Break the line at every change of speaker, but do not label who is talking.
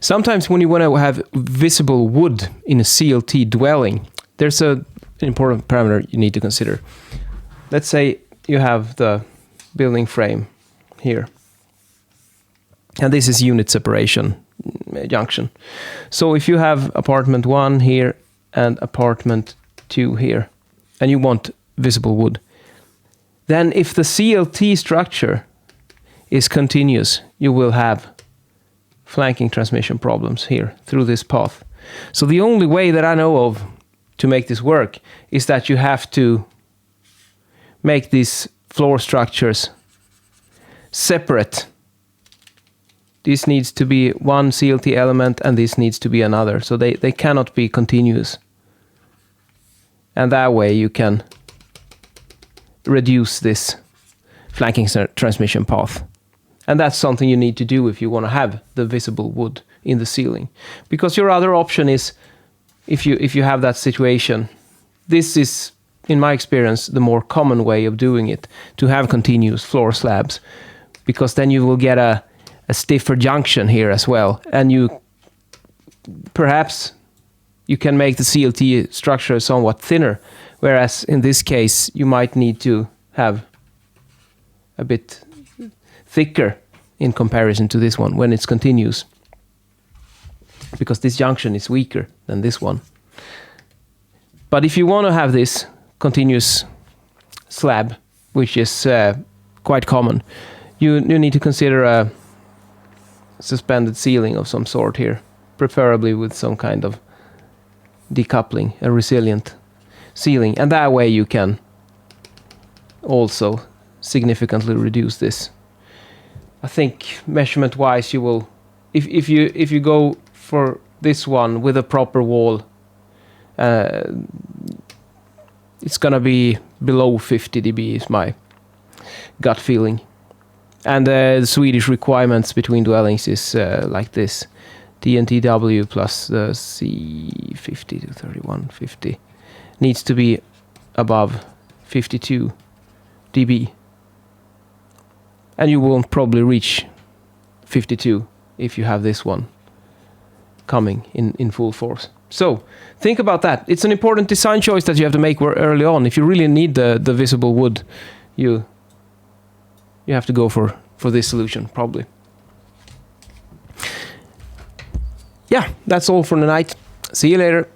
Sometimes when you want to have visible wood in a CLT dwelling, there's an important parameter you need to consider. Let's say you have the building frame here, and this is unit separation junction. So if you have apartment 1 here and apartment 2 here, and you want visible wood, then if the CLT structure is continuous, you will have flanking transmission problems here through this path. So the only way that I know of to make this work is that you have to make these floor structures separate. This needs to be one CLT element and this needs to be another. So they cannot be continuous. And that way you can reduce this flanking transmission path. And that's something you need to do if you want to have the visible wood in the ceiling. Because your other option is, if you have that situation, this is, in my experience, the more common way of doing it, to have continuous floor slabs, because then you will get a stiffer junction here as well, and perhaps you can make the CLT structure somewhat thinner, whereas in this case you might need to have a bit thicker in comparison to this one when it's continuous, because this junction is weaker than this one. But if you want to have this continuous slab, which is quite common, you need to consider a suspended ceiling of some sort here, preferably with some kind of decoupling, a resilient ceiling, and that way you can also significantly reduce this. I think measurement wise you will, if you go for this one with a proper wall, it's gonna be below 50 dB is my gut feeling. And the Swedish requirements between dwellings is like this: DNTW plus the C50 to 3150 needs to be above 52 dB. And you won't probably reach 52 if you have this one coming in full force. So think about that. It's an important design choice that you have to make early on. If you really need the visible wood, you have to go for this solution, probably. Yeah, that's all for tonight. See you later.